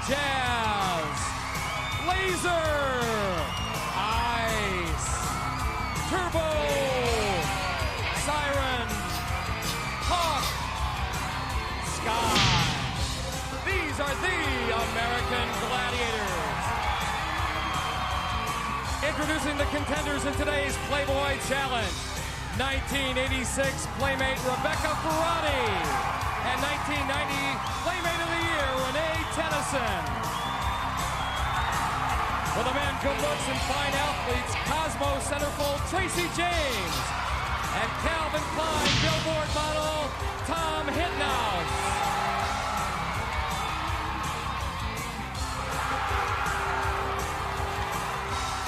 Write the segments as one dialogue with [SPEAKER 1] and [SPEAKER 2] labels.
[SPEAKER 1] Jazz, Laser, Ice, Turbo, Siren, Hawk, Sky. These are the American Gladiators. Introducing the contenders in today's Playboy Challenge. 1986 Playmate Rebecca Ferratti and 1990 Playmate of the Year Renee Tenison. For the men, good looks and fine athletes, Cosmo centerfold Tracy James and Calvin Klein Billboard model Tom Hinthaus.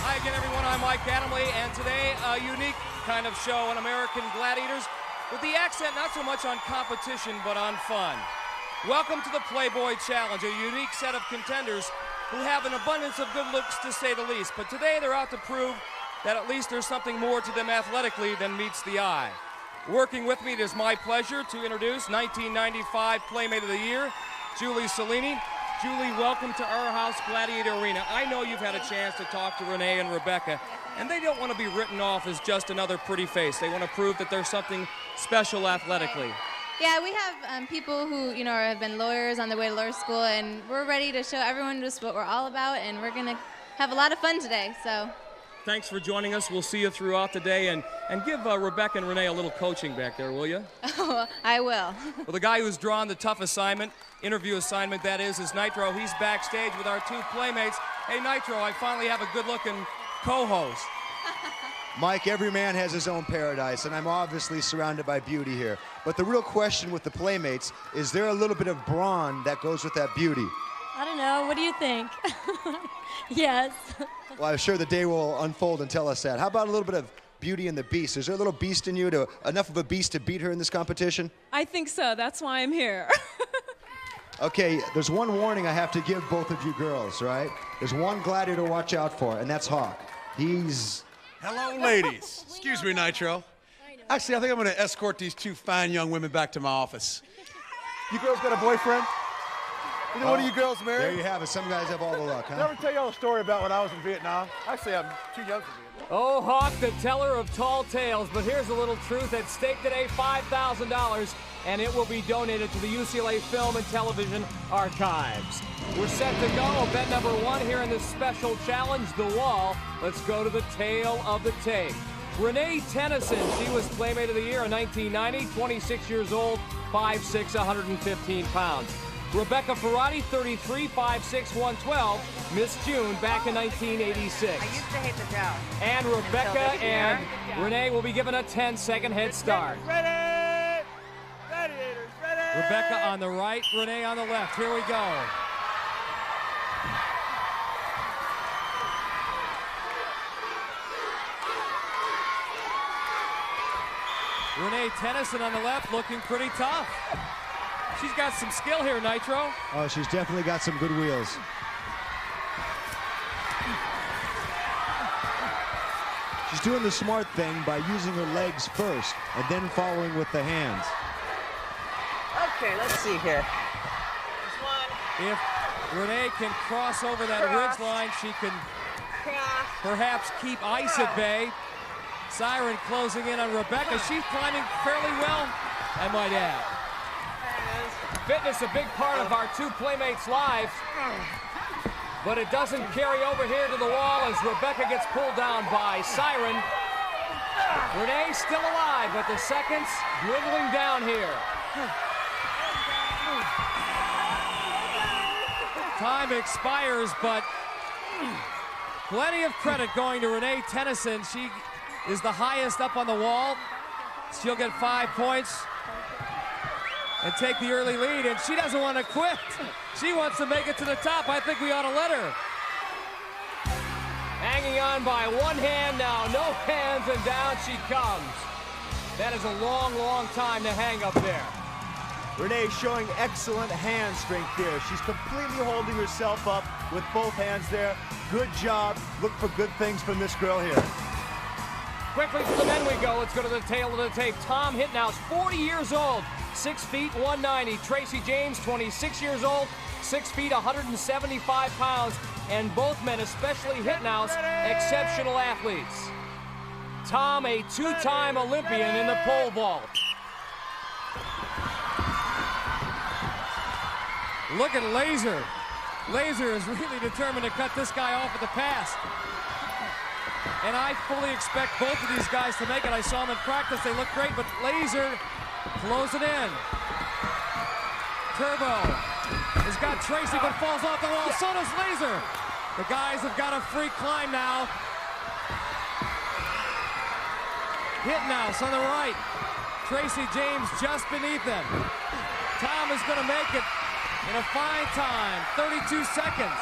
[SPEAKER 1] Hi again, everyone. I'm Mike Adamley, and today a unique kind of show on American Gladiators with the accent not so much on competition but on fun. Welcome to the Playboy Challenge, a unique set of contenders who have an abundance of good looks to say the least, but today they're out to prove that at least there's something more to them athletically than meets the eye. Working with me, it is my pleasure to introduce 1995 Playmate of the Year, Julie Cellini. Julie, welcome to our house, Gladiator Arena. I know you've had a chance to talk to Renee and Rebecca, and they don't want to be written off as just another pretty face. They want to prove that there's something special athletically.
[SPEAKER 2] Yeah, we have people who, have been lawyers on their way to law school, and we're ready to show everyone just what we're all about, and we're going to have a lot of fun today, so.
[SPEAKER 1] Thanks for joining us. We'll see you throughout the day, and give Rebecca and Renee a little coaching back there, will you?
[SPEAKER 2] Oh, I will.
[SPEAKER 1] Well, the guy who's drawn the tough interview assignment, that is Nitro. He's backstage with our two playmates. Hey, Nitro, I finally have a good-looking co-host.
[SPEAKER 3] Mike, every man has his own paradise, and I'm obviously surrounded by beauty here. But the real question with the playmates, is there a little bit of brawn that goes with that beauty?
[SPEAKER 4] I don't know. What do you think? Yes.
[SPEAKER 3] Well, I'm sure the day will unfold and tell us that. How about a little bit of Beauty and the Beast? Is there a little beast in you, enough of a beast to beat her in this competition?
[SPEAKER 4] I think so. That's why I'm here.
[SPEAKER 3] Okay, there's one warning I have to give both of you girls, right? There's one gladiator to watch out for, and that's Hawk. He's...
[SPEAKER 5] Hello, ladies. Excuse me, Nitro. Actually, I think I'm going to escort these two fine young women back to my office.
[SPEAKER 6] You girls got a boyfriend? Either one of you girls married?
[SPEAKER 3] There you have it. Some guys have all the luck, huh?
[SPEAKER 6] Did I ever tell y'all a story about when I was in Vietnam? Actually, I'm too young for Vietnam.
[SPEAKER 1] Oh, Hawk, the teller of tall tales, but here's a little truth at stake today, $5,000, and it will be donated to the UCLA Film and Television Archives. We're set to go, event number one here in this special challenge, The Wall. Let's go to the tail of the tape. Renee Tenison, she was Playmate of the Year in 1990, 26 years old, 5'6", 115 pounds. Rebecca Ferratti, 33, 5'6", 112, Miss June back in 1986.
[SPEAKER 7] I used to hate the job.
[SPEAKER 1] And Rebecca and Renee will be given a 10-second head start.
[SPEAKER 6] Ready! Gladiators, ready!
[SPEAKER 1] Rebecca on the right, Renee on the left. Here we go. Renee Tenison on the left, looking pretty tough. She's got some skill here, Nitro.
[SPEAKER 3] Oh, she's definitely got some good wheels. She's doing the smart thing by using her legs first and then following with the hands.
[SPEAKER 7] Okay, let's see here.
[SPEAKER 1] If Renee can cross over that ridge line, she can perhaps keep Ice at bay. Siren closing in on Rebecca. She's climbing fairly well, I might add. Fitness a big part of our two playmates' lives, but it doesn't carry over here to the wall as Rebecca gets pulled down by Siren. Renee still alive, but the seconds dwindling down here. Time expires, but plenty of credit going to Renee Tenison. She is the highest up on the wall. She'll get 5 points and take the early lead, and she doesn't want to quit. She wants to make it to the top. I think we ought to let her. Hanging on by one hand now, no hands, and down she comes. That is a long, long time to hang up there.
[SPEAKER 6] Renee showing excellent hand strength there. She's completely holding herself up with both hands there. Good job. Look for good things from this girl here.
[SPEAKER 1] Quickly to the men we go. Let's go to the tail of the tape. Tom Hinthaus, 40 years old, 6 feet, 190. Tracy James, 26 years old, 6 feet, 175 pounds, and both men, especially Hinthaus, exceptional athletes. Tom, a two-time Olympian in the pole vault. Look at Laser. Laser is really determined to cut this guy off at the pass. And I fully expect both of these guys to make it. I saw them in practice. They look great, but Laser blows it in. Turbo has got Tracy, but falls off the wall. So does Laser. The guys have got a free climb now. Hinthaus on the right. Tracy James just beneath them. Tom is going to make it in a fine time, 32 seconds.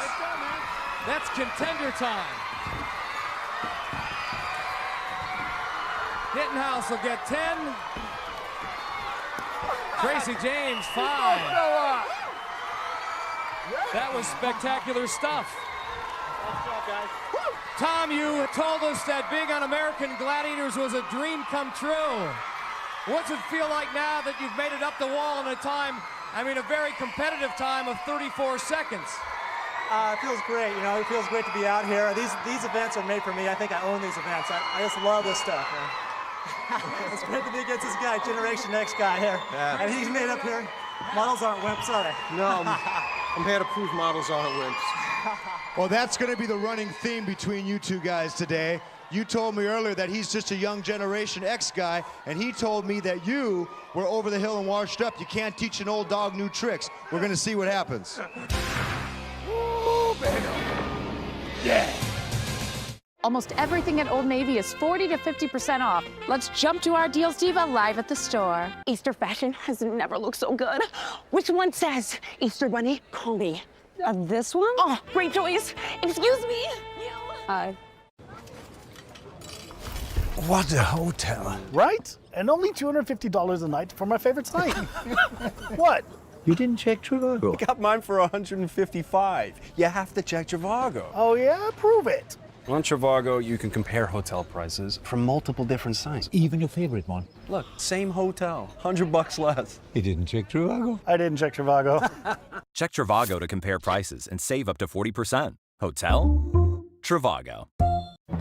[SPEAKER 1] That's contender time. Hinthaus will get 10. Tracy James, 5. That was spectacular stuff. Tom, you told us that being on American Gladiators was a dream come true. What's it feel like now that you've made it up the wall in a time, I mean, a very competitive time of 34 seconds?
[SPEAKER 8] It feels great, you know, it feels great to be out here. These events are made for me. I think I own these events. I just love this stuff, man. It's great to be against this guy, Generation X guy here. Yeah. And he's made up here. Models aren't wimps, are they?
[SPEAKER 9] No, I'm here to prove models aren't wimps.
[SPEAKER 3] Well, that's going to be the running theme between you two guys today. You told me earlier that he's just a young Generation X guy, and he told me that you were over the hill and washed up. You can't teach an old dog new tricks. We're going to see what happens.
[SPEAKER 9] Ooh, baby. Yeah.
[SPEAKER 10] Almost everything at Old Navy is 40 to 50% off. Let's jump to our deals diva live at the store.
[SPEAKER 11] Easter fashion has never looked so good. Which one says Easter Bunny, call me?
[SPEAKER 10] This one?
[SPEAKER 11] Oh, great choice. Excuse me.
[SPEAKER 10] Hi.
[SPEAKER 12] What a hotel. Right? And only $250 a night for my favorite site. What? You didn't check Trivago?
[SPEAKER 9] I got mine for $155. You have to check Trivago.
[SPEAKER 12] Oh yeah? Prove it.
[SPEAKER 13] On Trivago, you can compare hotel prices from multiple different sites.
[SPEAKER 12] Even your favorite one.
[SPEAKER 9] Look, same hotel, $100 less.
[SPEAKER 12] You didn't check Trivago? I didn't check Trivago.
[SPEAKER 14] Check Trivago to compare prices and save up to 40%. Hotel? Trivago.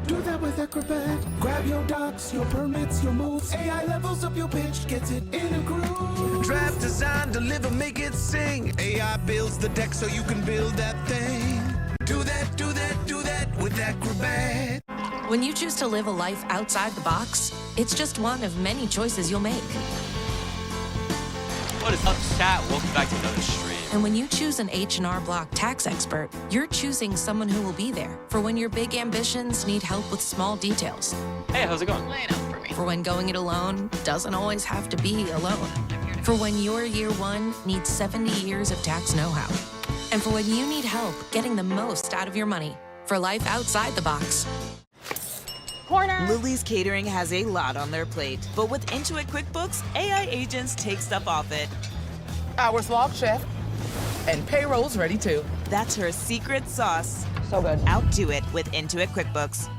[SPEAKER 15] Do that with Acrobat. Grab your docs, your permits, your moves. AI levels up your pitch, gets it in a groove. Draft, design, deliver, make it sing. AI builds the deck so you can build that thing. Do that, do that, do that with Acrobat.
[SPEAKER 16] When you choose to live a life outside the box, it's just one of many choices you'll make.
[SPEAKER 17] What is up, chat? Welcome back to another stream.
[SPEAKER 16] And when you choose an H&R Block tax expert, you're choosing someone who will be there for when your big ambitions need help with small details.
[SPEAKER 17] Hey, how's it going?
[SPEAKER 16] For when going it alone doesn't always have to be alone. For when your year one needs 70 years of tax know-how. And for when you need help getting the most out of your money for life outside the box.
[SPEAKER 18] Corner. Lily's Catering has a lot on their plate, but with Intuit QuickBooks, AI agents take stuff off it.
[SPEAKER 19] Hours logged, chef. And payroll's ready too.
[SPEAKER 18] That's her secret sauce.
[SPEAKER 19] So good.
[SPEAKER 18] Outdo it with Intuit QuickBooks.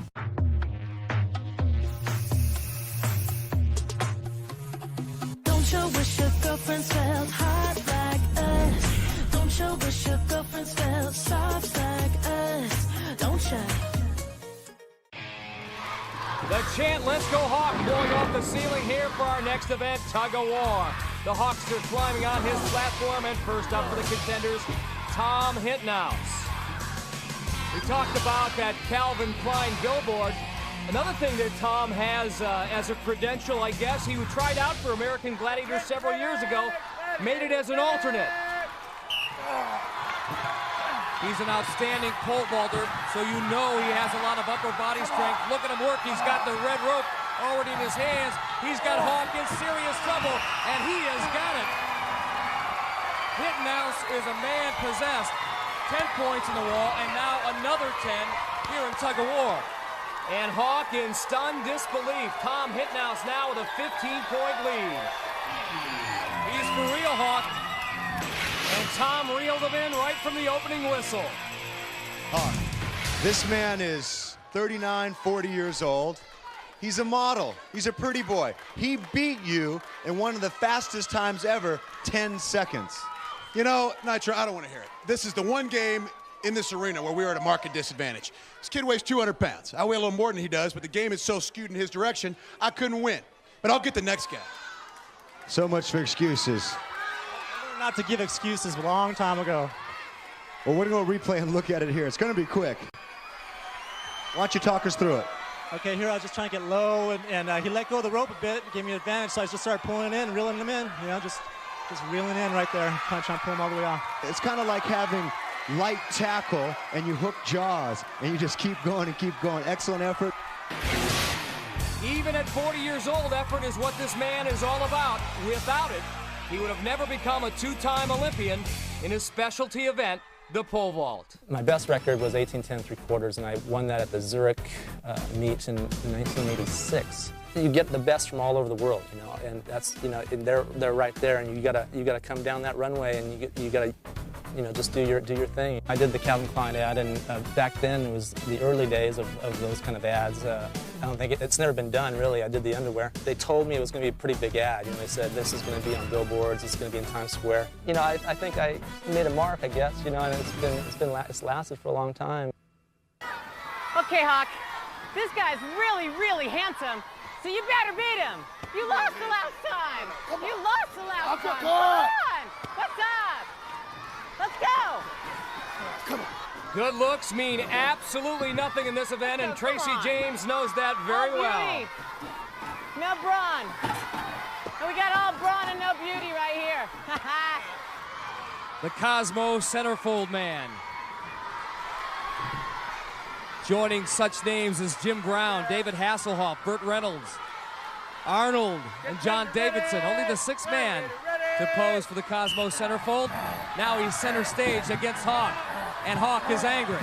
[SPEAKER 15] Don't you wish your girlfriends felt hot like us? Don't you wish your girlfriends felt soft like us? Don't you?
[SPEAKER 1] The chant, "Let's go Hawk," blowing off the ceiling here for our next event, Tug of War. The Hawkster climbing on his platform, and first up for the contenders, Tom Hinthaus. We talked about that Calvin Klein billboard. Another thing that Tom has as a credential, I guess, he tried out for American Gladiators several years ago, made it as an alternate. He's an outstanding pole vaulter, so you know he has a lot of upper body strength. Look at him work. He's got the red rope already in his hands. He's got Hawk in serious trouble, and he has got it. Hinthaus is a man possessed. 10 points in the wall, and now another 10 here in Tug of War. And Hawk in stunned disbelief. Tom Hinthaus now with a 15-point lead. He's for real, Hawk. And Tom reeled him in right from the opening whistle.
[SPEAKER 3] Hawk, this man is 39, 40 years old. He's a model. He's a pretty boy. He beat you in one of the fastest times ever, 10 seconds.
[SPEAKER 5] You know, Nitro, I don't want to hear it. This is the one game in this arena where we are at a market disadvantage. This kid weighs 200 pounds. I weigh a little more than he does, but the game is so skewed in his direction, I couldn't win. But I'll get the next guy.
[SPEAKER 3] So much for excuses.
[SPEAKER 8] I learned not to give excuses a long time ago.
[SPEAKER 3] Well, we're going to replay and look at it here. It's going to be quick. Why don't you talk us through it?
[SPEAKER 8] Okay, here I was just trying to get low, and he let go of the rope a bit, gave me an advantage, so I just started pulling in, reeling him in, you know, just reeling in right there, trying to pull him all the way off.
[SPEAKER 3] It's kind of like having light tackle, and you hook jaws, and you just keep going and keep going. Excellent effort.
[SPEAKER 1] Even at 40 years old, effort is what this man is all about. Without it, he would have never become a two-time Olympian in his specialty event, the pole vault.
[SPEAKER 20] My best record was 18:10 3/4, and I won that at the Zurich meet in 1986. You get the best from all over the world, you know, and that's, you know, and they're right there, and you gotta come down that runway, and you gotta, you know, just do your thing. I did the Calvin Klein ad, and back then it was the early days of those kind of ads. I don't think it's never been done, really. I did the underwear. They told me it was going to be a pretty big ad. You know, they said this is going to be on billboards, it's going to be in Times Square. You know, I think I made a mark, I guess. You know, and it's lasted for a long time.
[SPEAKER 21] Okay, Hawk, this guy's really, really handsome, so you better beat him. You lost the last time. You lost the last time. Come on. What's up? Let's go.
[SPEAKER 1] Come on. Good looks mean absolutely nothing in this event, and Tracy James knows that very well.
[SPEAKER 21] No brawn. And we got all brawn and no beauty right here.
[SPEAKER 1] The Cosmo centerfold man. Joining such names as Jim Brown, David Hasselhoff, Burt Reynolds, Arnold, and John Davidson. Only the sixth man to pose for the Cosmo centerfold. Now he's center stage against Hawk, and Hawk is angry.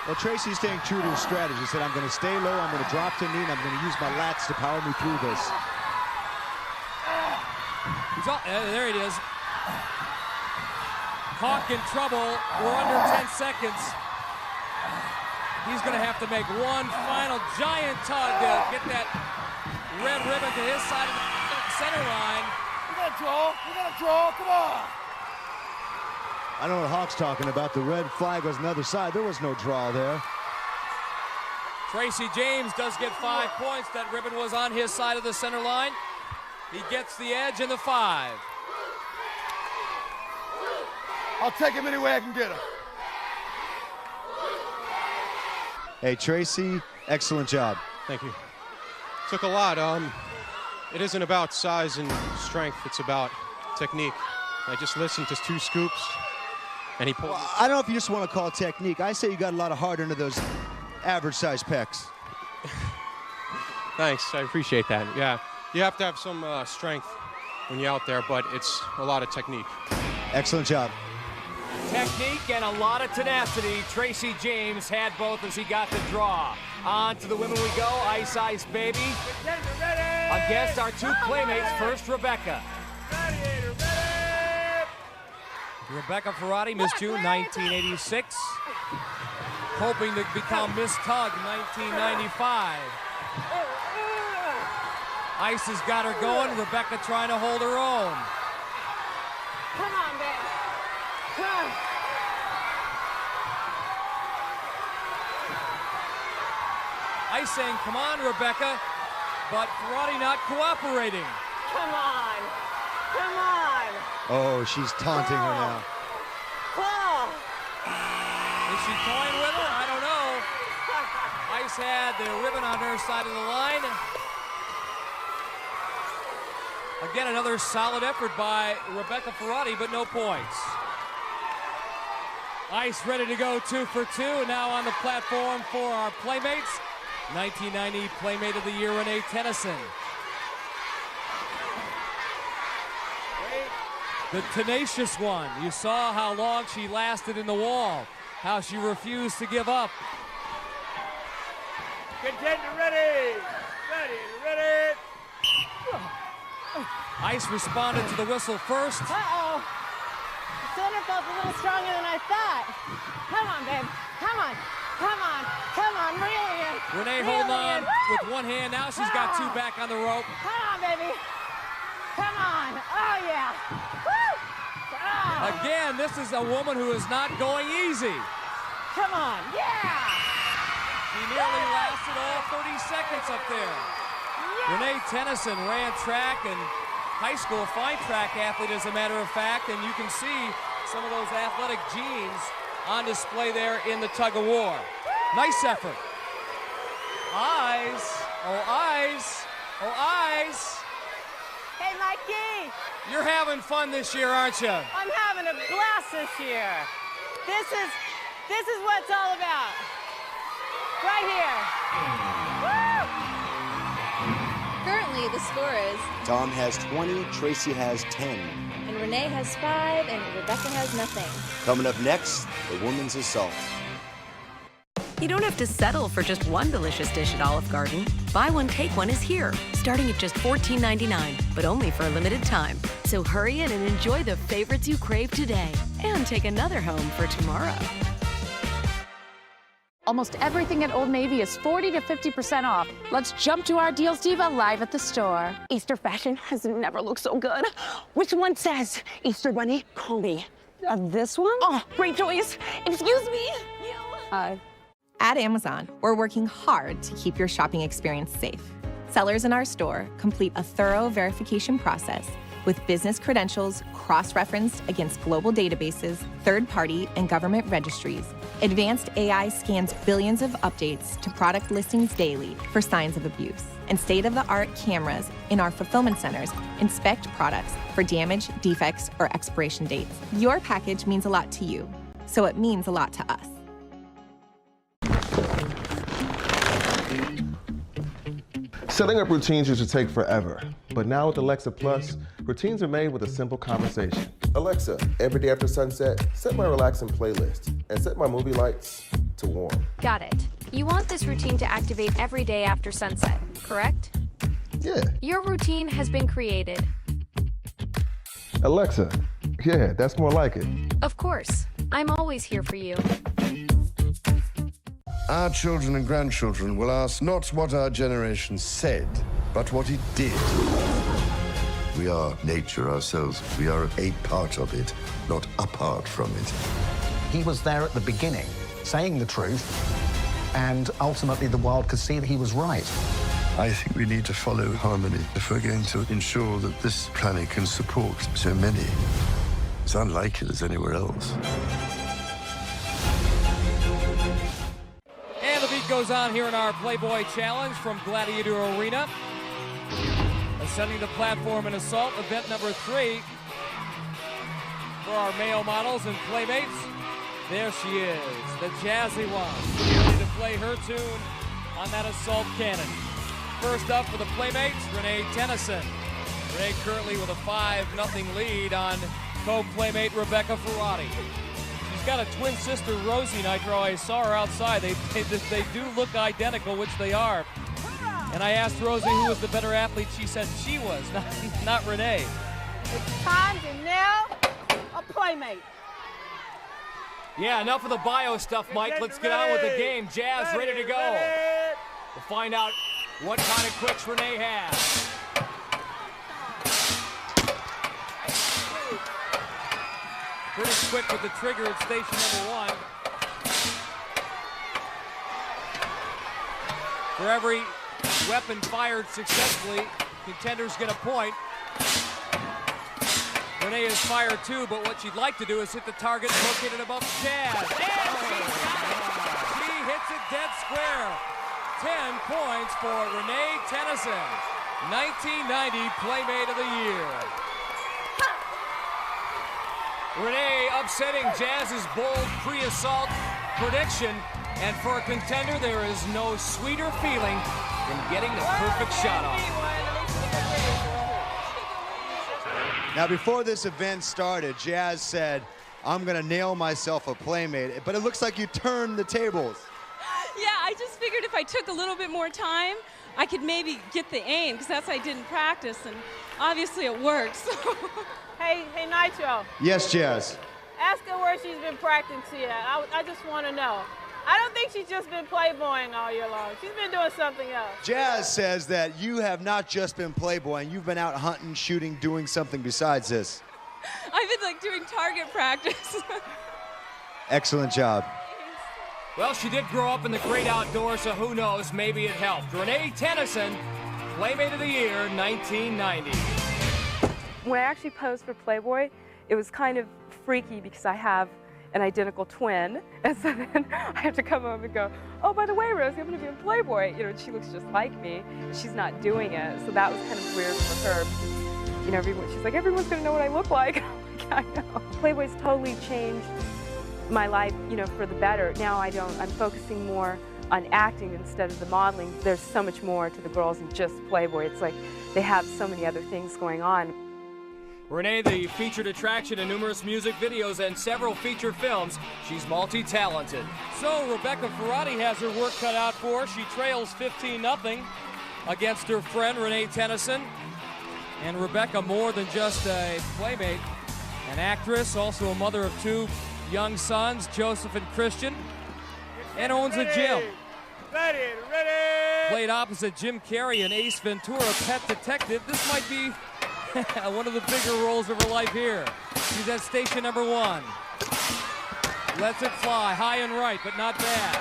[SPEAKER 3] Well, Tracy's staying true to his strategy. He said, I'm going to stay low, I'm going to drop to knee, and I'm going to use my lats to power me through this.
[SPEAKER 1] There it is. Hawk in trouble. We're under 10 seconds. He's going to have to make one final giant tug to get that red ribbon to his side of the center line.
[SPEAKER 12] We got to draw. We got to draw. Come on.
[SPEAKER 3] I don't know what Hawk's talking about. The red flag was on the other side. There was no draw there.
[SPEAKER 1] Tracy James does get 5 points. That ribbon was on his side of the center line. He gets the edge in the 5.
[SPEAKER 12] I'll take him any way I can get him.
[SPEAKER 3] Hey, Tracy, excellent job.
[SPEAKER 22] Thank you. Took a lot. It isn't about size and strength. It's about technique. I just listened to 2 scoops, and he pulled.
[SPEAKER 3] Well, I don't know if you just want to call it technique. I say you got a lot of heart under those average-sized pecs.
[SPEAKER 22] Thanks. I appreciate that. Yeah, you have to have some strength when you're out there, but it's a lot of technique.
[SPEAKER 3] Excellent job.
[SPEAKER 1] Technique and a lot of tenacity. Tracy James had both as he got the draw. On to the women we go. Ice Ice Baby against our 2 playmates. First, Rebecca. Rebecca Ferratti, Miss June, 1986. Hoping to become Miss Tug, 1995. Ice has got her going. Rebecca trying to hold her own.
[SPEAKER 21] Come on, babe. Come on.
[SPEAKER 1] Ice saying, come on, Rebecca, but Ferratti not cooperating.
[SPEAKER 21] Come on. Come on.
[SPEAKER 3] Oh, she's taunting her now.
[SPEAKER 21] Oh.
[SPEAKER 1] Is she toying with her? I don't know. Ice had the ribbon on her side of the line. Again, another solid effort by Rebecca Ferratti, but no points. Ice ready to go 2 for 2, and now on the platform for our playmates. 1990 Playmate of the Year, Renee Tenison. The tenacious one. You saw how long she lasted in the wall, how she refused to give up.
[SPEAKER 12] Contender ready. Ready.
[SPEAKER 1] Ice responded to the whistle first.
[SPEAKER 21] Uh-oh. The centerfold's a little stronger than I thought. Come on, babe. Come on. Come on, reel in.
[SPEAKER 1] Renee holding on with one hand. Now she's got two back on the rope.
[SPEAKER 21] Come on, baby. Come on. Oh, yeah. Woo! Oh.
[SPEAKER 1] Again, this is a woman who is not going easy.
[SPEAKER 21] Come on, yeah.
[SPEAKER 1] She nearly lasted all 30 seconds up there. Yes. Renee Tenison ran track and high school, fine track athlete as a matter of fact, and you can see some of those athletic genes on display there in the tug of war. Nice effort. Eyes, oh eyes, oh eyes.
[SPEAKER 21] Hey, Mikey.
[SPEAKER 1] You're having fun this year, aren't you?
[SPEAKER 21] I'm having a blast this year. This is what it's all about. Right here. Woo!
[SPEAKER 2] Currently, the score is
[SPEAKER 4] Tom has 20, Tracy has 10.
[SPEAKER 2] And Renee has 5, and Rebecca has nothing.
[SPEAKER 4] Coming up next, the women's assault.
[SPEAKER 23] You don't have to settle for just one delicious dish at Olive Garden. Buy one, take one is here, starting at just $14.99, but only for a limited time. So hurry in and enjoy the favorites you crave today, and take another home for tomorrow.
[SPEAKER 10] Almost everything at Old Navy is 40 to 50% off. Let's jump to our Deals Diva live at the store.
[SPEAKER 11] Easter fashion has never looked so good. Which one says, Easter Bunny, call me?
[SPEAKER 21] This one?
[SPEAKER 11] Oh, great choice. Excuse me.
[SPEAKER 24] At Amazon, we're working hard to keep your shopping experience safe. Sellers in our store complete a thorough verification process with business credentials cross-referenced against global databases, third-party, and government registries. Advanced AI scans billions of updates to product listings daily for signs of abuse. And state-of-the-art cameras in our fulfillment centers inspect products for damage, defects, or expiration dates. Your package means a lot to you, so it means a lot to us.
[SPEAKER 25] Setting up routines used to take forever, but now with Alexa Plus, routines are made with a simple conversation.
[SPEAKER 26] Alexa, every day after sunset, set my relaxing playlist and set my movie lights to warm.
[SPEAKER 27] Got it. You want this routine to activate every day after sunset, correct?
[SPEAKER 26] Yeah.
[SPEAKER 27] Your routine has been created.
[SPEAKER 25] Alexa, yeah, that's more like it.
[SPEAKER 27] Of course. I'm always here for you.
[SPEAKER 28] Our children and grandchildren will ask not what our generation said, but what it did. We are nature ourselves. We are a part of it, not apart from it.
[SPEAKER 29] He was there at the beginning, saying the truth, and ultimately the world could see that he was right.
[SPEAKER 28] I think we need to follow harmony if we're going to ensure that this planet can support so many. It's unlike it as anywhere else.
[SPEAKER 1] And the beat goes on here in our Playboy Challenge from Gladiator Arena. Ascending the platform in assault, event number 3 for our male models and playmates. There she is, the jazzy one, ready to play her tune on that assault cannon. First up for the playmates, Renee Tenison. Renee currently with a 5-0 lead on co-playmate Rebecca Ferratti. She's got a twin sister, Rosie Nitro. I saw her outside. They do look identical, which they are. And I asked Rosie who was the better athlete. She said she was, not Renee.
[SPEAKER 21] It's time to nail a playmate.
[SPEAKER 1] Yeah, enough of the bio stuff, Mike. Let's get on with the game. Jazz ready to go. We'll find out what kind of quicks Renee has. Pretty quick with the trigger at station number 1. For every weapon fired successfully, contenders get a point. Renee has fired 2, but what she'd like to do is hit the target located above Jazz. And she hits it dead square. 10 points for Renee Tenison, 1990 Playmate of the Year. Renee upsetting Jazz's bold pre-assault prediction, and for a contender, there is no sweeter feeling than getting the perfect shot off.
[SPEAKER 3] Now, before this event started, Jazz said, I'm gonna nail myself a playmate, but it looks like you turned the tables.
[SPEAKER 30] Yeah, I just figured if I took a little bit more time, I could maybe get the aim, because that's I didn't practice, and obviously it works.
[SPEAKER 21] Hey, Nitro.
[SPEAKER 3] Yes, Jazz.
[SPEAKER 21] Ask her where she's been practicing at. I just want to know. I don't think she's just been playboying all year long. She's been doing something else.
[SPEAKER 3] Jazz says that you have not just been playboying, you've been out hunting, shooting, doing something besides this.
[SPEAKER 30] I've been like doing target practice.
[SPEAKER 3] Excellent job.
[SPEAKER 1] Well, she did grow up in the great outdoors, so who knows, maybe it helped. Renee Tenison, Playmate of the Year, 1990.
[SPEAKER 6] When I actually posed for Playboy, it was kind of freaky because I have an identical twin, and so then I have to come home and go, oh, by the way, Rosie, I'm going to be in Playboy. You know, she looks just like me. She's not doing it, so that was kind of weird for her. You know, she's like, everyone's going to know what I look like. I'm like, I know. Playboy's totally changed my life, you know, for the better. Now I'm focusing more on acting instead of the modeling. There's so much more to the girls than just Playboy. It's like they have so many other things going on.
[SPEAKER 1] Renee, the featured attraction in numerous music videos and several feature films. She's multi-talented. So Rebecca Ferratti has her work cut out for her. She trails 15-0 against her friend Renee Tenison. And Rebecca, more than just a playmate, an actress, also a mother of 2 young sons, Joseph and Christian, and owns a gym.
[SPEAKER 7] Ready.
[SPEAKER 1] Played opposite Jim Carrey and Ace Ventura, Pet Detective. This might be one of the bigger roles of her life here. She's at station number 1. Lets it fly, high and right, but not bad.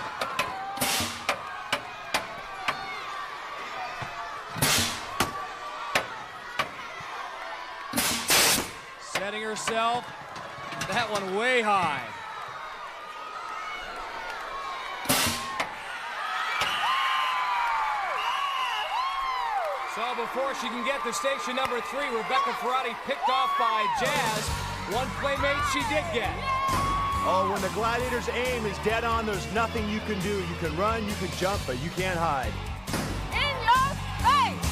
[SPEAKER 1] Setting herself, that one way high. So before she can get to station number 3, Rebecca Ferratti picked off by Jazz. One playmate she did get.
[SPEAKER 3] Oh, when the Gladiators' aim is dead on, there's nothing you can do. You can run, you can jump, but you can't hide.
[SPEAKER 21] In your face!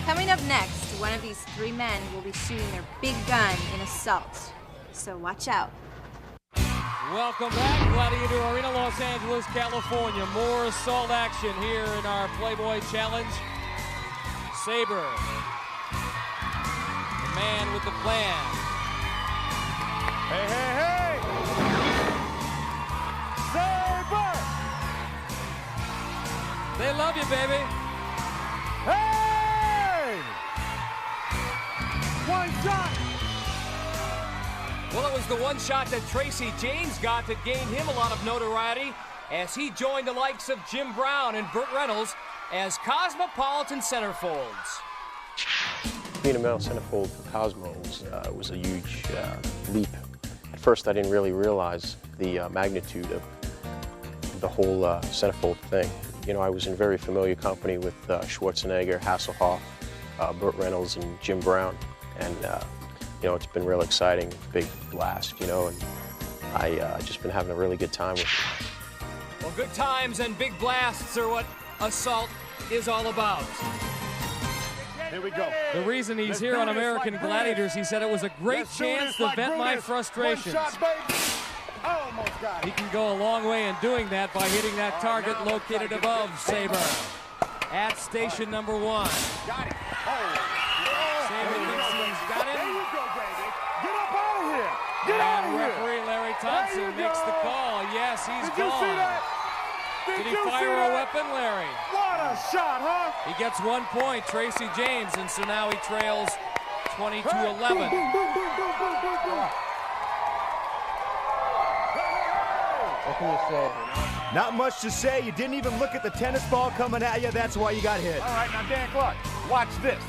[SPEAKER 2] Coming up next, one of these 3 men will be shooting their big gun in assault. So watch out.
[SPEAKER 1] Welcome back, Gladiator Arena, Los Angeles, California. More assault action here in our Playboy Challenge. Sabre, the man with the plan.
[SPEAKER 7] Hey! Sabre!
[SPEAKER 1] They love you, baby.
[SPEAKER 7] Hey! One shot!
[SPEAKER 1] Well, it was the one shot that Tracy James got that gained him a lot of notoriety as he joined the likes of Jim Brown and Burt Reynolds as Cosmopolitan centerfolds.
[SPEAKER 9] Being a male centerfold for Cosmo was a huge leap. At first, I didn't really realize the magnitude of the whole centerfold thing. You know, I was in very familiar company with Schwarzenegger, Hasselhoff, Burt Reynolds, and Jim Brown, and you know, it's been real exciting, big blast, you know, and I just been having a really good time with it.
[SPEAKER 1] Well, good times and big blasts are what assault is all about.
[SPEAKER 7] Here we go.
[SPEAKER 1] The reason he's here on American Gladiators, he said it was a great chance to vent my frustrations.
[SPEAKER 7] Almost got it.
[SPEAKER 1] He can go a long way in doing that by hitting that target located above Sabre at station number 1.
[SPEAKER 7] Got it.
[SPEAKER 1] Sabre thinks he's got him.
[SPEAKER 7] There you go, baby. Get up out of here. Get out of here.
[SPEAKER 1] Referee Larry Thompson makes the call. Yes, he's
[SPEAKER 7] gone. Did you see that?
[SPEAKER 1] Did he fire a weapon, Larry?
[SPEAKER 7] What a shot, huh?
[SPEAKER 1] He gets 1 point, Tracy James, and so now he trails 20-11.
[SPEAKER 7] Boom, boom, boom, boom, boom, boom, boom, boom.
[SPEAKER 9] What can you say?
[SPEAKER 3] Not much to say. You didn't even look at the tennis ball coming at you. That's why you got hit.
[SPEAKER 7] All right, now, Dan Clark, watch this.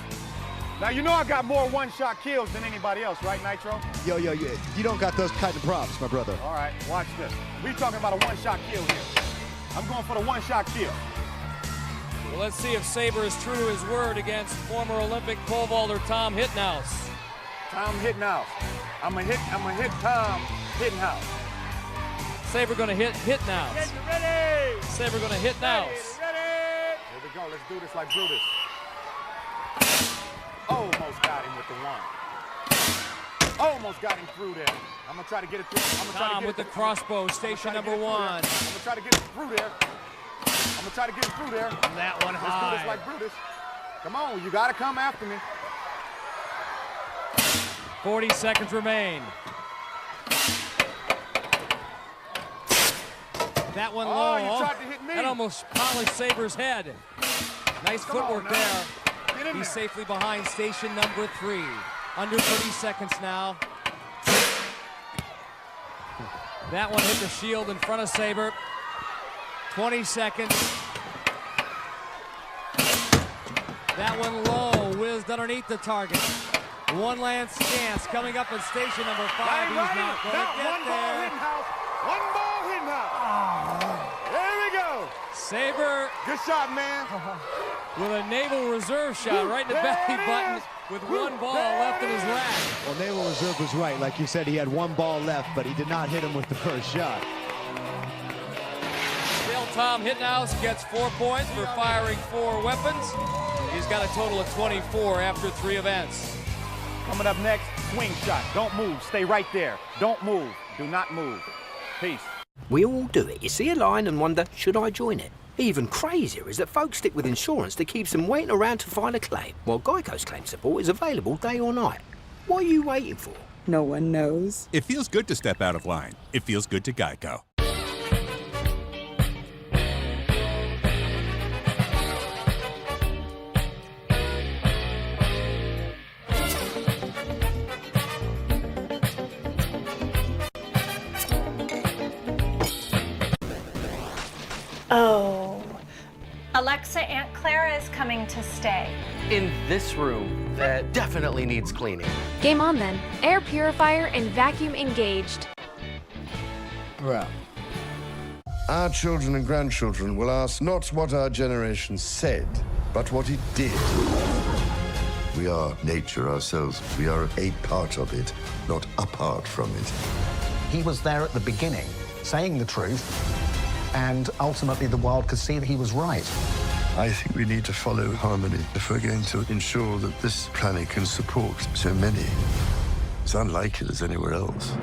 [SPEAKER 7] Now, you know I got more one-shot kills than anybody else, right, Nitro?
[SPEAKER 3] Yo. You don't got those kind of props, my brother.
[SPEAKER 7] All right, watch this. We're talking about a one-shot kill here. I'm going for the one-shot kill.
[SPEAKER 1] Well, let's see if Sabre is true to his word against former Olympic pole vaulter Tom Hinthaus.
[SPEAKER 7] Tom Hinthaus. I'm gonna hit Tom Hinthaus.
[SPEAKER 1] Sabre gonna hit Hinthaus.
[SPEAKER 7] Get ready.
[SPEAKER 1] Sabre gonna hit Hinthaus.
[SPEAKER 7] Ready. Here we go. Let's do this like Brutus. Almost got him with the 1. Almost got him through there. I'm gonna try to get it through.
[SPEAKER 1] Tom with the crossbow, station number 1.
[SPEAKER 7] I'm gonna try to get it through there. I'm gonna try to get it through there.
[SPEAKER 1] That one high.
[SPEAKER 7] Let's do this like Brutus. Come on, you gotta come after me.
[SPEAKER 1] 40 seconds remain. That one
[SPEAKER 7] Oh,
[SPEAKER 1] low.
[SPEAKER 7] you tried to hit me.
[SPEAKER 1] That almost polished Saber's head. Nice footwork there.
[SPEAKER 7] Get in
[SPEAKER 1] He's
[SPEAKER 7] there.
[SPEAKER 1] safely behind station number 3. Under 30 seconds now. That one hit the shield in front of Saber. 20 seconds. That one low, whizzed underneath the target. One lance chance coming up at station number 5. He's not going to get there.
[SPEAKER 7] One ball Hinthaus. There we go.
[SPEAKER 1] Saber.
[SPEAKER 7] Good shot, man.
[SPEAKER 1] With a Naval Reserve shot right in the belly button with one ball left in his rack.
[SPEAKER 3] Well, Naval Reserve was right. Like you said, he had one ball left, but he did not hit him with the first shot.
[SPEAKER 1] Still, Tom Hinthaus gets 4 points for firing 4 weapons. He's got a total of 24 after 3 events.
[SPEAKER 7] Coming up next, swing shot. Don't move. Stay right there. Don't move. Do not move. Peace.
[SPEAKER 5] We all do it. You see a line and wonder, should I join it? Even crazier is that folks stick with insurance that keeps them waiting around to file a claim, while Geico's claim support is available day or night. What are you waiting for?
[SPEAKER 8] No one knows.
[SPEAKER 13] It feels good to step out of line. It feels good to Geico.
[SPEAKER 14] Oh. Alexa, Aunt Clara is coming to stay.
[SPEAKER 15] In this room that definitely needs cleaning.
[SPEAKER 27] Game on then. Air purifier and vacuum engaged.
[SPEAKER 28] Well, our children and grandchildren will ask not what our generation said, but what it did. We are nature ourselves. We are a part of it, not apart from it.
[SPEAKER 29] He was there at the beginning, saying the truth, and ultimately the world could see that he was right.
[SPEAKER 28] I think we need to follow harmony if we're going to ensure that this planet can support so many. It's unlike it as anywhere else.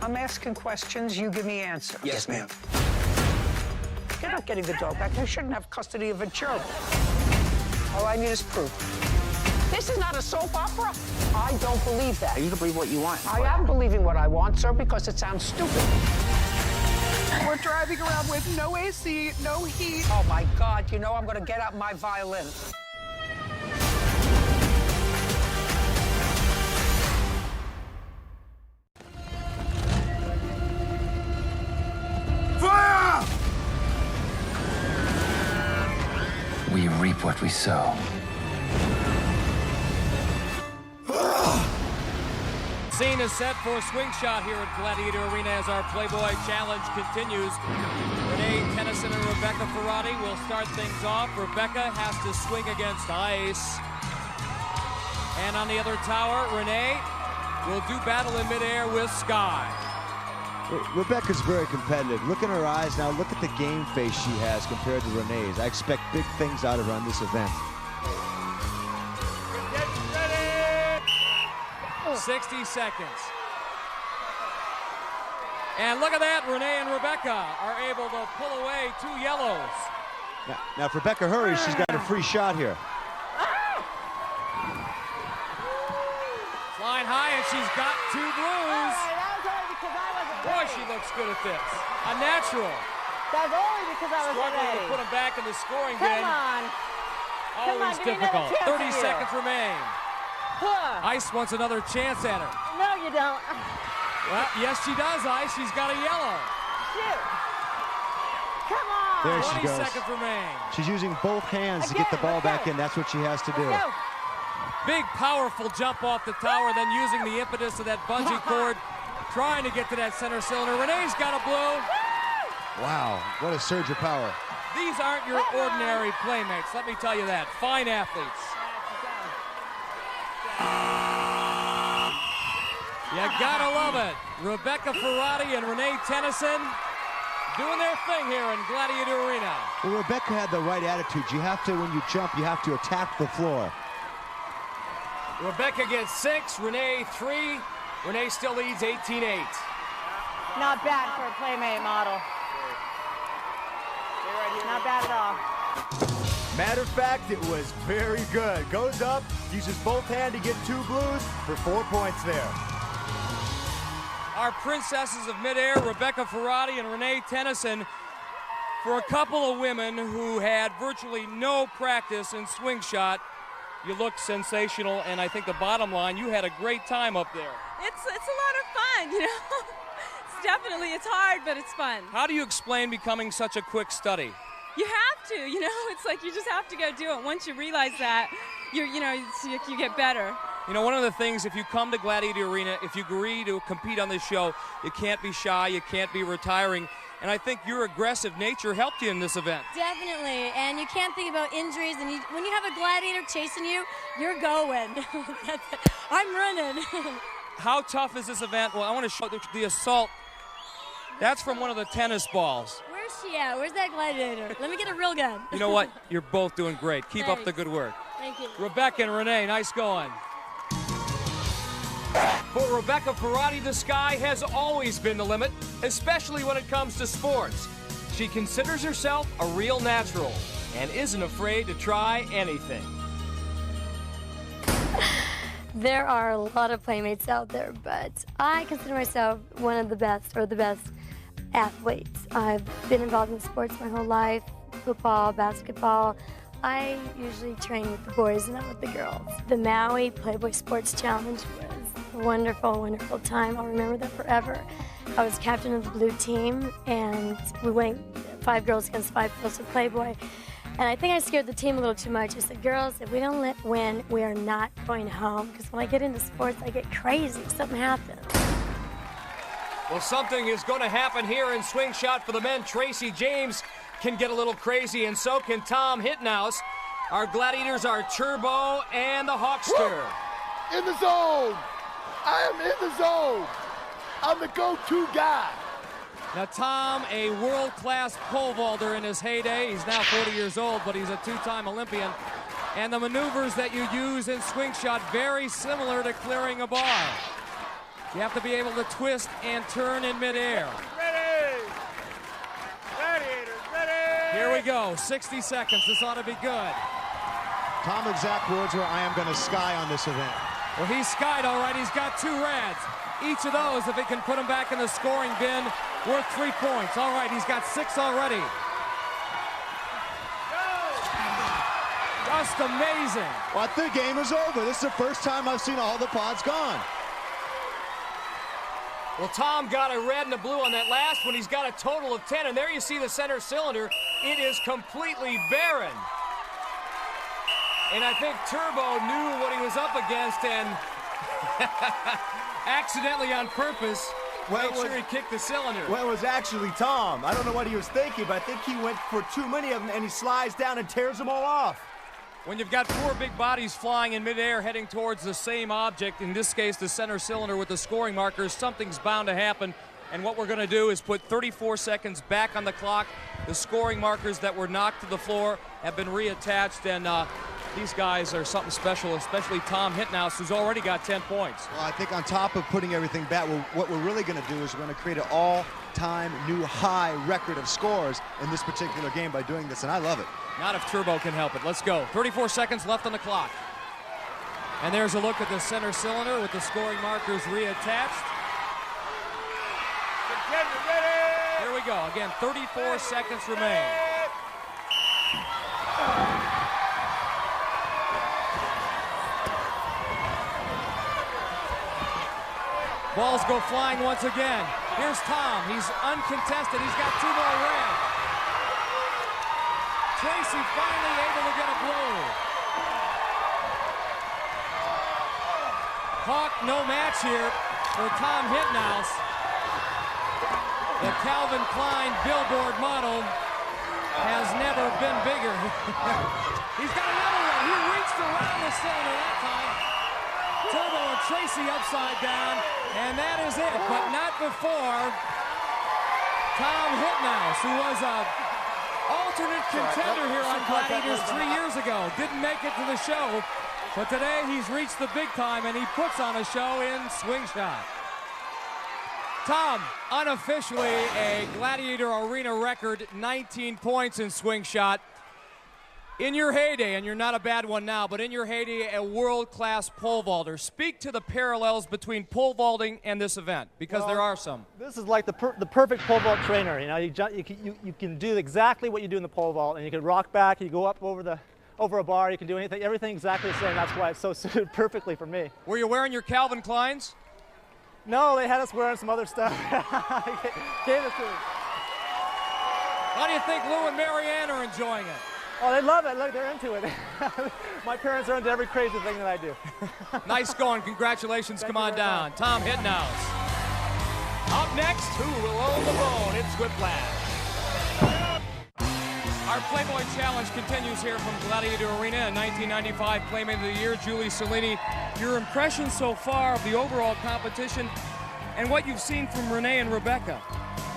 [SPEAKER 16] I'm asking questions, you give me answers.
[SPEAKER 15] Yes, ma'am.
[SPEAKER 16] You're not getting the dog back. I shouldn't have custody of a gerbil. All I need is proof. This is not a soap opera. I don't believe that.
[SPEAKER 15] You can believe what you want.
[SPEAKER 16] I am believing what I want, sir, because it sounds stupid.
[SPEAKER 17] We're driving around with no AC, no heat.
[SPEAKER 16] Oh, my God. You know I'm going to get out my violin.
[SPEAKER 7] Fire!
[SPEAKER 18] We reap what we sow.
[SPEAKER 1] Scene is set for a swing shot here at Gladiator Arena as our Playboy challenge continues. Renee, Tenison, and Rebecca Ferratti will start things off. Rebecca has to swing against ice. And on the other tower, Renee will do battle in midair with Sky.
[SPEAKER 3] Rebecca's very competitive. Look in her eyes now. Look at the game face she has compared to Renee's. I expect big things out of her on this event.
[SPEAKER 1] 60 seconds. And look at that, Renee and Rebecca are able to pull away 2 yellows.
[SPEAKER 3] Now if Rebecca hurries, she's got a free shot here.
[SPEAKER 1] Flying high, and she's got 2 blues. Boy, she looks good at this. A natural.
[SPEAKER 21] That's only because I was
[SPEAKER 1] struggling
[SPEAKER 21] ready.
[SPEAKER 1] to put him back in the scoring
[SPEAKER 21] Come
[SPEAKER 1] bin.
[SPEAKER 21] on.
[SPEAKER 1] Always
[SPEAKER 21] Come on, give me another
[SPEAKER 1] difficult.
[SPEAKER 21] chance
[SPEAKER 1] 30
[SPEAKER 21] at you.
[SPEAKER 1] seconds remain. Ice wants another chance at her.
[SPEAKER 21] No, you don't.
[SPEAKER 1] Well, yes, she does, Ice. She's got a yellow.
[SPEAKER 21] Shoot. Come on.
[SPEAKER 3] There she
[SPEAKER 1] 20
[SPEAKER 3] goes.
[SPEAKER 1] seconds remain.
[SPEAKER 3] She's using both hands to get the ball back in. That's what she has to do.
[SPEAKER 1] Big, powerful jump off the tower, then using the impetus of that bungee cord, trying to get to that center cylinder. Renee's got a blue.
[SPEAKER 3] Wow, what a surge of power.
[SPEAKER 1] These aren't your ordinary playmates, let me tell you that. Fine athletes. You gotta love it. Rebecca Ferratti and Renee Tenison doing their thing here in Gladiator Arena.
[SPEAKER 3] Well, Rebecca had the right attitude. You have to, when you jump, you have to attack the floor.
[SPEAKER 1] Rebecca gets 6, Renee 3. Renee still leads 18-8.
[SPEAKER 21] Not bad for a playmate model. Not bad at all.
[SPEAKER 3] Matter of fact, it was very good. Goes up, uses both hands to get 2 blues for 4 points there.
[SPEAKER 1] our princesses of midair, Rebecca Ferratti and Renee Tenison. For a couple of women who had virtually no practice in swing shot, you look sensational, and I think the bottom line, you had a great time up there.
[SPEAKER 30] It's a lot of fun, you know. It's hard, but it's fun.
[SPEAKER 1] How do you explain becoming such a quick study?
[SPEAKER 30] You have to, you know. It's like you just have to go do it. Once you realize that, you get better.
[SPEAKER 1] You know, one of the things, if you come to Gladiator Arena, if you agree to compete on this show, you can't be shy, you can't be retiring. And I think your aggressive nature helped you in this event.
[SPEAKER 4] Definitely, and you can't think about injuries. And when you have a gladiator chasing you, you're going. I'm running.
[SPEAKER 1] How tough is this event? Well, I want to show the assault. That's from one of the tennis balls.
[SPEAKER 4] Where's she at? Where's that gladiator? Let me get a real gun.
[SPEAKER 1] You know what? You're both doing great. Keep
[SPEAKER 4] Thanks.
[SPEAKER 1] up the good work.
[SPEAKER 4] Thank you.
[SPEAKER 1] Rebecca and Renee, nice going. For Rebecca Ferratti, the sky has always been the limit, especially when it comes to sports. She considers herself a real natural and isn't afraid to try anything.
[SPEAKER 8] There are a lot of playmates out there, but I consider myself one of the best, or the best athletes. I've been involved in sports my whole life, football, basketball. I usually train with the boys and not with the girls. The Maui Playboy Sports Challenge was a wonderful, wonderful time. I'll remember that forever. I was captain of the blue team, and we went 5 girls against 5 girls with Playboy. And I think I scared the team a little too much. I said, girls, if we don't win, we are not going home. Because when I get into sports, I get crazy. Something happens.
[SPEAKER 1] Well, something is going to happen here in swing shot for the men. Tracy James can get a little crazy, and so can Tom Hinthaus. Our gladiators are Turbo and the Hawkster.
[SPEAKER 10] In the zone. I am in the zone. I'm the go-to guy.
[SPEAKER 1] Now, Tom, a world-class pole vaulter in his heyday. He's now 40 years old, but he's a 2-time Olympian. And the maneuvers that you use in swing shot, very similar to clearing a bar. You have to be able to twist and turn in midair.
[SPEAKER 10] Ready! Gladiators, ready!
[SPEAKER 1] Here we go, 60 seconds. This ought to be good.
[SPEAKER 3] Tom, exact words were, I am going to sky on this event.
[SPEAKER 1] Well, he's skied all right. He's got 2 reds. Each of those, if he can put them back in the scoring bin, worth 3 points. All right, he's got 6 already. Just amazing.
[SPEAKER 3] Well, I think the game is over. This is the first time I've seen all the pods gone.
[SPEAKER 1] Well, Tom got a red and a blue on that last one. He's got a total of 10, and there you see the center cylinder. It is completely barren. And I think Turbo knew what he was up against and accidentally on purpose made sure he kicked the cylinder.
[SPEAKER 11] Well, it was actually Tom. I don't know what he was thinking, but I think he went for too many of them, and he slides down and tears them all off.
[SPEAKER 1] When you've got 4 big bodies flying in midair heading towards the same object, in this case the center cylinder with the scoring markers, something's bound to happen. And what we're going to do is put 34 seconds back on the clock. The scoring markers that were knocked to the floor have been reattached, and these guys are something special, especially Tom Hinthaus, who's already got 10 points.
[SPEAKER 3] Well, I think on top of putting everything back, what we're really going to do is we're going to create an all-time new high record of scores in this particular game by doing this, and I love it.
[SPEAKER 1] Not if Turbo can help it. Let's go. 34 seconds left on the clock. And there's a look at the center cylinder with the scoring markers reattached. Here we go. Again, 34 seconds remain. Balls go flying once again. Here's Tom. He's uncontested. He's got 2 more reds. Tracy finally able to get a blow. Hawk, no match here for Tom Hinthaus. The Calvin Klein billboard model has never been bigger. He's got another one. He reached around the cylinder that time. Turbo and Tracy upside down, and that is it, but not before Tom Hinthaus, who was a alternate contender here on Gladiators 3 years ago. Didn't make it to the show, but today he's reached the big time, and he puts on a show in swing shot. Tom, unofficially a Gladiator Arena record, 19 points in swing shot. In your heyday, and you're not a bad one now, but in your heyday, a world-class pole vaulter. Speak to the parallels between pole vaulting and this event, because there are some.
[SPEAKER 2] This is like the perfect pole vault trainer. You know, you can do exactly what you do in the pole vault, and you can rock back, you go up over a bar, you can do everything exactly the same. That's why it's so suited perfectly for me.
[SPEAKER 1] Were you wearing your Calvin Kleins?
[SPEAKER 2] No, they had us wearing some other stuff. Gave it to me.
[SPEAKER 1] How do you think Lou and Marianne are enjoying it?
[SPEAKER 2] Oh, they love it. Look, they're into it. My parents are into every crazy thing that I do.
[SPEAKER 1] Nice going. Congratulations. Come on down. Tom Hinthaus. Up next, who will own the bone? It's Whiplash. Our Playboy Challenge continues here from Gladiator Arena in 1995. Playmate of the Year, Julie Cellini. Your impression so far of the overall competition and what you've seen from Renee and Rebecca?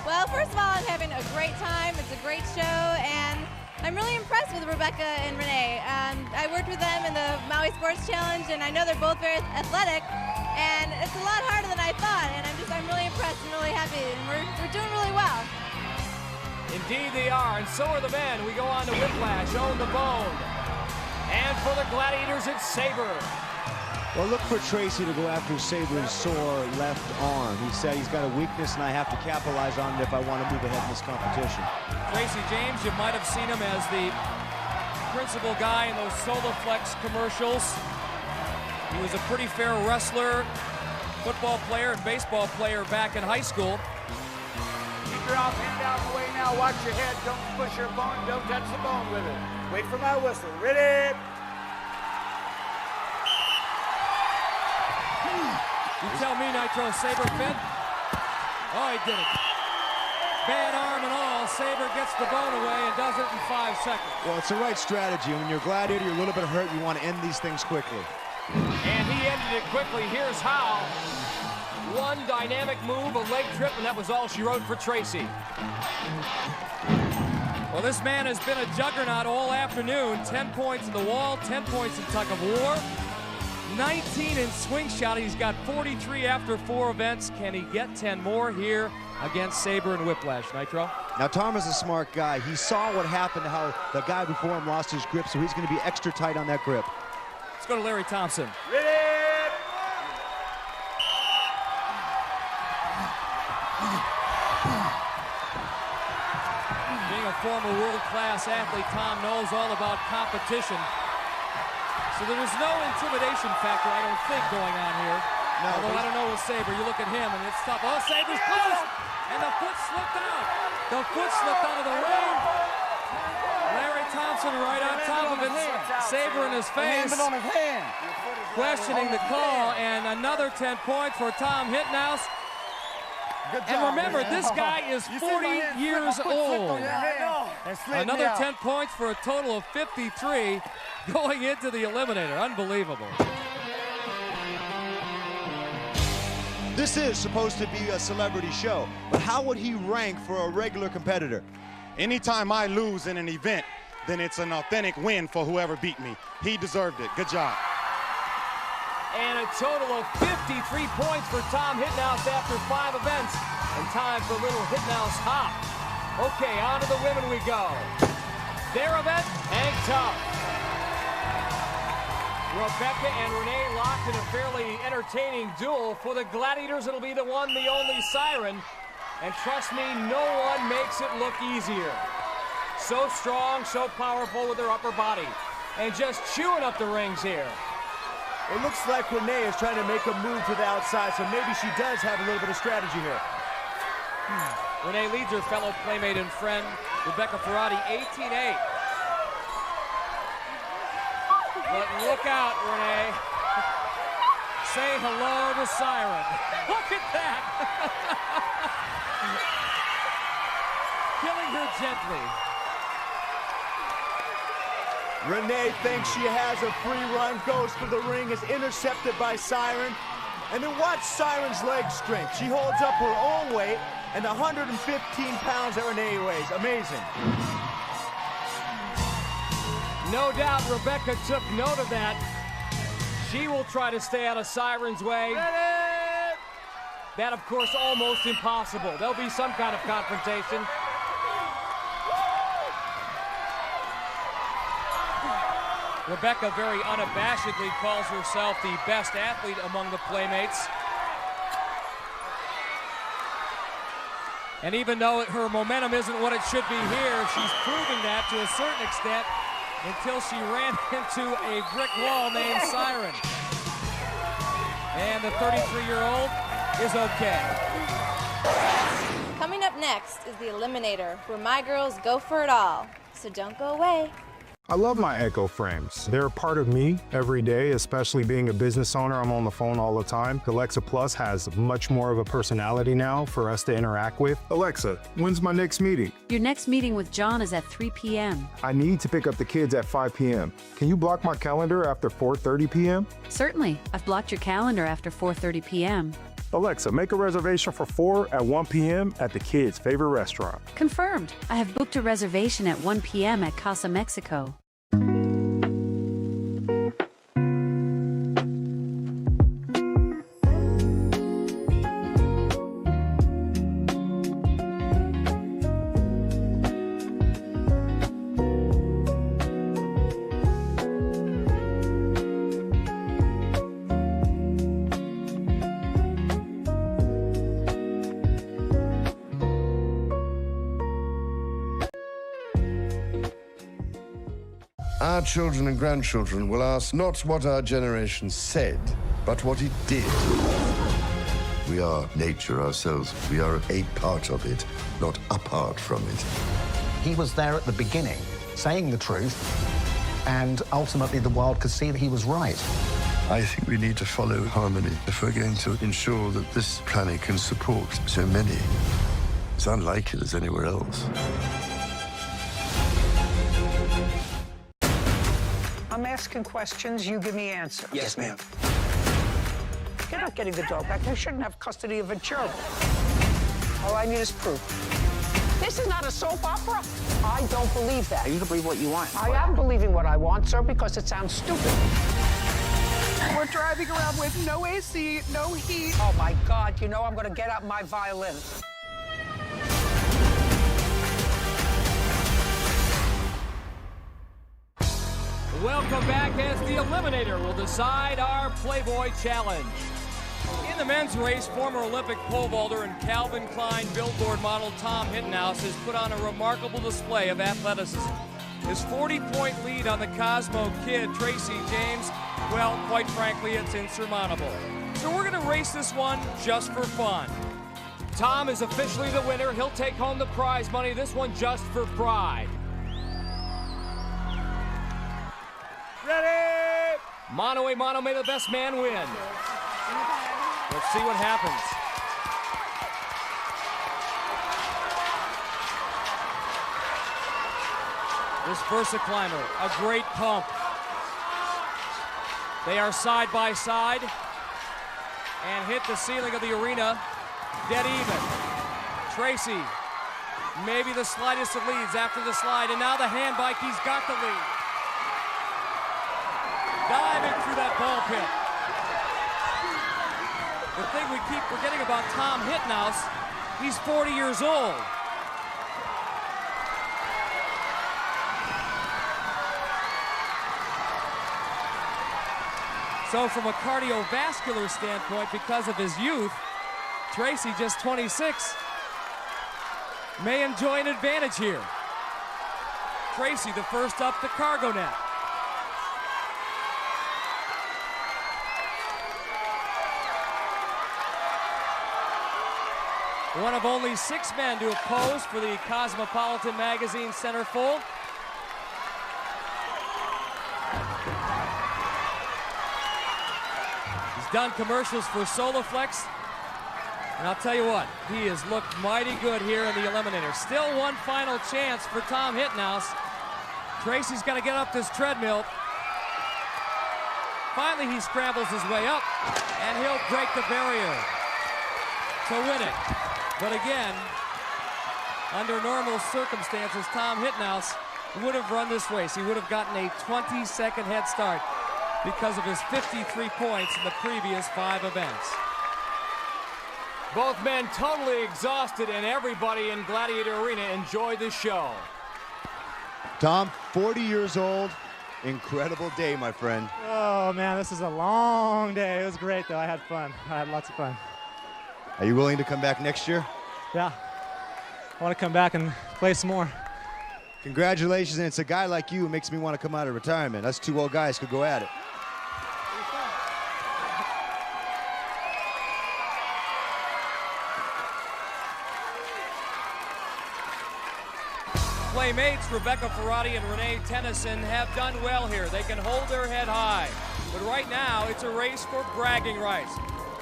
[SPEAKER 6] Well, first of all, I'm having a great time. It's a great show, and I'm really impressed with Rebecca and Renee. I worked with them in the Maui Sports Challenge, and I know they're both very athletic, and it's a lot harder than I thought, and I'm really impressed and really happy, and we're doing really well.
[SPEAKER 1] Indeed they are, and so are the men. We go on to Whiplash, Own the Bone. And for the Gladiators, it's Sabre.
[SPEAKER 11] Well, look for Tracy to go after Sabre's sore left arm. He said he's got a weakness, and I have to capitalize on it if I want to move ahead in this competition.
[SPEAKER 1] Tracy James, you might have seen him as the principal guy in those Soloflex commercials. He was a pretty fair wrestler, football player, and baseball player back in high school.
[SPEAKER 7] Keep your off hand out of the way now. Watch your head. Don't push your bone. Don't touch the bone with it. Wait for my whistle. Ready?
[SPEAKER 1] You tell me, Nitro. Sabre Finn. Oh, he did it. Bad arm and all. Sabre gets the bone away and does it in 5 seconds.
[SPEAKER 3] Well, it's the right strategy. When you're Gladiator, you're a little bit hurt. You want to end these things quickly.
[SPEAKER 1] And he ended it quickly. Here's how. One dynamic move, a leg trip, and that was all she wrote for Tracy. Well, this man has been a juggernaut all afternoon. 10 points in the wall, 10 points in tug of war, 19 in swing shot. He's got 43 after 4 events. Can he get 10 more here against Sabre and Whiplash? Nitro?
[SPEAKER 11] Now, Tom is a smart guy. He saw what happened, how the guy before him lost his grip, so he's going to be extra tight on that grip.
[SPEAKER 1] Let's go to Larry Thompson.
[SPEAKER 7] Ready?
[SPEAKER 1] Being a former world-class athlete, Tom knows all about competition. So there's no intimidation factor, I don't think, going on here. No, although I don't know with Sabre. You look at him, and it's tough. Oh, Sabre's close! And the foot slipped out. The foot slipped out of the ring. Larry Thompson right on top of it. Sabre in his face. Questioning the call, and another 10 points for Tom Hinthaus. And remember, this guy is 40 years old. Another 10 points for a total of 53 going into the Eliminator. Unbelievable.
[SPEAKER 3] This is supposed to be a celebrity show, but how would he rank for a regular competitor?
[SPEAKER 7] Anytime I lose in an event, then it's an authentic win for whoever beat me. He deserved it. Good job.
[SPEAKER 1] And a total of 53 points for Tom Hinthaus after 5 events. And time for a little Hinthaus hop. Okay, on to the women we go. Their event, hang tough. Rebecca and Renee locked in a fairly entertaining duel. For the Gladiators, it'll be the one, the only Siren. And trust me, no one makes it look easier. So strong, so powerful with her upper body. And just chewing up the rings here.
[SPEAKER 11] It looks like Renee is trying to make a move to the outside, so maybe she does have a little bit of strategy here.
[SPEAKER 1] Renee leads her fellow playmate and friend, Rebecca Ferratti, 18-8. But look out, Renee. Say hello to Siren. Look at that. Killing her gently.
[SPEAKER 11] Renee thinks she has a free run, goes for the ring, is intercepted by Siren. And then watch Siren's leg strength. She holds up her own weight and 115 pounds that Renee weighs. Amazing.
[SPEAKER 1] No doubt Rebecca took note of that. She will try to stay out of Siren's way. That, of course, almost impossible. There'll be some kind of confrontation. Rebecca very unabashedly calls herself the best athlete among the Playmates. And even though her momentum isn't what it should be here, she's proving that to a certain extent until she ran into a brick wall named Siren. And the 33-year-old is okay.
[SPEAKER 6] Coming up next is the Eliminator, where my girls go for it all. So don't go away.
[SPEAKER 5] I love my Echo frames. They're a part of me every day, especially being a business owner. I'm on the phone all the time. Alexa Plus has much more of a personality now for us to interact with. Alexa, when's my next meeting?
[SPEAKER 9] Your next meeting with John is at 3 p.m.
[SPEAKER 5] I need to pick up the kids at 5 p.m. Can you block my calendar after 4:30 p.m.?
[SPEAKER 9] Certainly. I've blocked your calendar after 4:30 p.m.
[SPEAKER 5] Alexa, make a reservation for 4 at 1 p.m. at the kids' favorite restaurant.
[SPEAKER 9] Confirmed. I have booked a reservation at 1 p.m. at Casa Mexico.
[SPEAKER 28] Our children and grandchildren will ask not what our generation said, but what it did. We are nature ourselves. We are a part of it, not apart from it.
[SPEAKER 29] He was there at the beginning, saying the truth, and ultimately the world could see that he was right.
[SPEAKER 28] I think we need to follow harmony if we're going to ensure that this planet can support so many. It's unlike it as anywhere else.
[SPEAKER 16] I'm asking questions, you give me answers.
[SPEAKER 15] Yes, ma'am.
[SPEAKER 16] You're not getting the dog back. They shouldn't have custody of a gerbil. All I need is proof. This is not a soap opera. I don't believe that.
[SPEAKER 15] You can believe what you want.
[SPEAKER 16] I am believing what I want, sir, because it sounds stupid.
[SPEAKER 17] We're driving around with no AC, no heat.
[SPEAKER 16] Oh, my God. You know I'm going to get out my violin.
[SPEAKER 1] Welcome back as the Eliminator will decide our Playboy Challenge. In the men's race, former Olympic pole vaulter and Calvin Klein billboard model Tom Hinthaus has put on a remarkable display of athleticism. His 40-point lead on the Cosmo kid, Tracy James, well, quite frankly, it's insurmountable. So we're going to race this one just for fun. Tom is officially the winner. He'll take home the prize money, this one just for pride.
[SPEAKER 7] Ready?
[SPEAKER 1] Mano a mano, may the best man win. Let's see what happens. This Versa climber, a great pump. They are side by side and hit the ceiling of the arena dead even. Tracy, maybe the slightest of leads after the slide, and now the hand bike, he's got the lead. Diving through that ball pit. The thing we keep forgetting about Tom Hinthaus, he's 40 years old. So from a cardiovascular standpoint, because of his youth, Tracy, just 26, may enjoy an advantage here. Tracy, the first up the cargo net. One of only 6 men to have posed for the Cosmopolitan magazine centerfold. He's done commercials for Solaflex. And I'll tell you what, he has looked mighty good here in the Eliminator. Still one final chance for Tom Hinthaus. Tracy's got to get up this treadmill. Finally, he scrambles his way up, and he'll break the barrier to win it. But again, under normal circumstances, Tom Hinthaus would have run this race. He would have gotten a 20-second head start because of his 53 points in the previous 5 events. Both men totally exhausted, and everybody in Gladiator Arena enjoyed the show.
[SPEAKER 3] Tom, 40 years old, incredible day, my friend.
[SPEAKER 2] Oh, man, this is a long day. It was great, though. I had fun. I had lots of fun.
[SPEAKER 3] Are you willing to come back next year?
[SPEAKER 2] Yeah. I want to come back and play some more.
[SPEAKER 3] Congratulations, and it's a guy like you who makes me want to come out of retirement. Us two old guys could go at it.
[SPEAKER 1] Playmates Rebecca Ferratti and Renee Tenison have done well here. They can hold their head high. But right now, it's a race for bragging rights.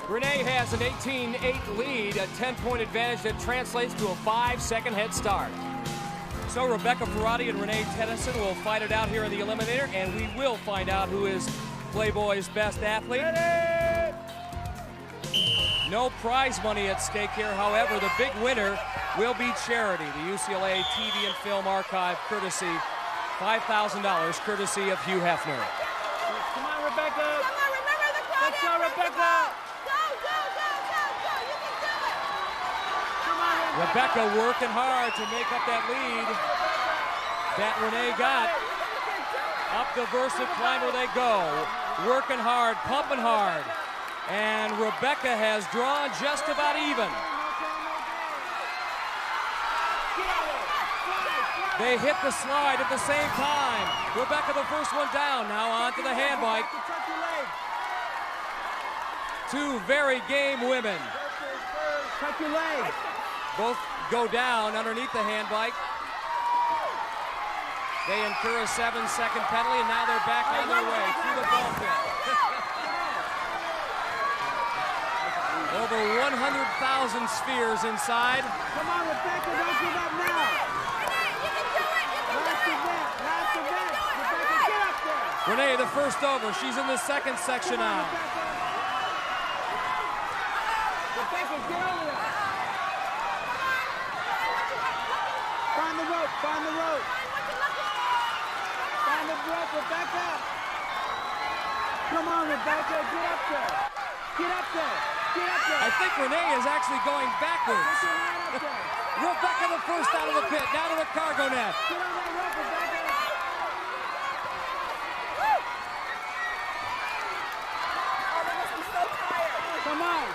[SPEAKER 1] Renee has an 18-8 lead, a 10-point advantage that translates to a 5-second head start. So Rebecca Ferratti and Renee Tenison will fight it out here in the Eliminator, and we will find out who is Playboy's best athlete. No prize money at stake here. However, the big winner will be charity. The UCLA TV and Film Archive, courtesy $5,000, courtesy of Hugh Hefner.
[SPEAKER 21] Come on, Rebecca.
[SPEAKER 6] Come on, remember the crowd.
[SPEAKER 21] Let's go, Rebecca.
[SPEAKER 6] Go, go, go, go, go. You can do it.
[SPEAKER 21] Come on,
[SPEAKER 1] Rebecca working hard to make up that lead that Renee got. Up the Versa climber they go. Working hard, pumping hard. And Rebecca has drawn just about even. They hit the slide at the same time. Rebecca the first one down, now onto the hand bike. Two very game women.
[SPEAKER 21] Cut your leg.
[SPEAKER 1] Both go down underneath the hand bike. They incur a 7-second penalty, and now they're back on their way through the ball pit. Over 100,000 spheres inside.
[SPEAKER 21] Come on, Rebecca, don't give up now. Last event. Rebecca, get up there.
[SPEAKER 1] Renee, the first over. She's in the second section now.
[SPEAKER 21] Rebecca, get over there. Find the rope, find the rope. Find the rope, Rebecca. Come on, Rebecca, get up there. Get up there.
[SPEAKER 1] I think Renee is actually going backwards. Rebecca the first out of the pit, now to the cargo net.
[SPEAKER 21] Get on that rope, Rebecca.
[SPEAKER 6] Oh, they must be so tired.
[SPEAKER 21] Come on.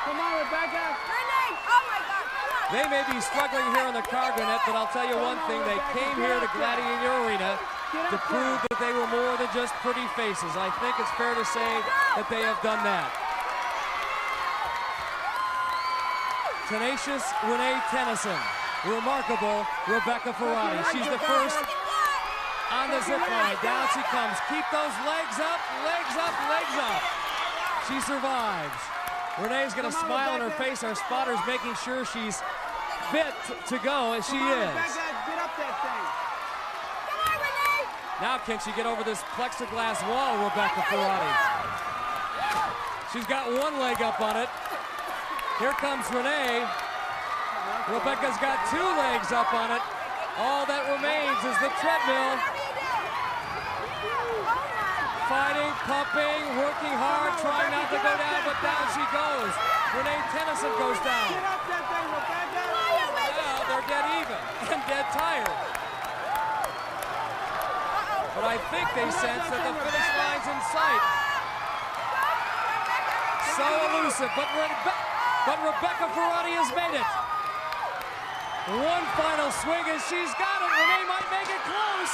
[SPEAKER 21] Come on, Rebecca.
[SPEAKER 6] Renee, oh my God, come on.
[SPEAKER 1] They may be struggling here on the cargo net, but I'll tell you one thing, they came here to Gladiator Arena to prove that they were more than just pretty faces. I think it's fair to say that they have done that. Tenacious Renee Tenison. Remarkable Rebecca Ferratti. She's the first on the zip line. Down she comes. Keep those legs up, legs up, legs up. She survives. Renee's got a smile on her face. Our spotter's making sure she's fit to go, and she is.
[SPEAKER 21] Get up that thing.
[SPEAKER 6] Come on, Renee.
[SPEAKER 1] Now can she get over this plexiglass wall, Rebecca Ferratti? She's got one leg up on it. Here comes Renee. Rebecca's got two legs up on it. All that remains is the treadmill. Fighting, pumping, working hard, trying not to go down, but down she goes. Renee Tenison goes down.
[SPEAKER 21] Get up that thing, Rebecca.
[SPEAKER 1] Now they're dead even and dead tired. But I think they sense that the finish line's in sight. So elusive, but Rebecca Ferratti has made it. One final swing and she's got it. Renee might make it close.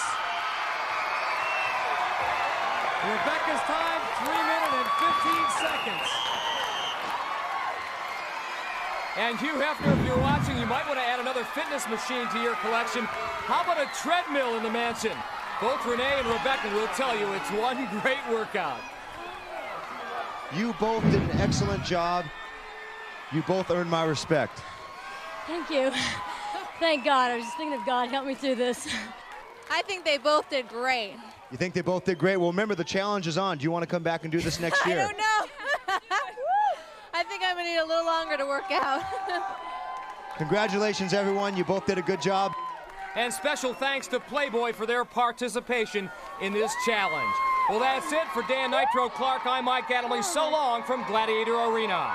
[SPEAKER 1] Rebecca's time, 3 minutes and 15 seconds. And Hugh Hefner, if you're watching, you might want to add another fitness machine to your collection. How about a treadmill in the mansion? Both Renee and Rebecca will tell you it's one great workout.
[SPEAKER 3] You both did an excellent job. You both earned my respect.
[SPEAKER 4] Thank you. Thank God. I was just thinking of God help me through this.
[SPEAKER 6] I think they both did great.
[SPEAKER 3] You think they both did great? Well, remember, the challenge is on. Do you want to come back and do this next year?
[SPEAKER 6] I don't know. I think I'm going to need a little longer to work out.
[SPEAKER 3] Congratulations, everyone. You both did a good job.
[SPEAKER 1] And special thanks to Playboy for their participation in this challenge. Well, that's it for Dan Nitro Clark. I'm Mike Adamley. So long from Gladiator Arena.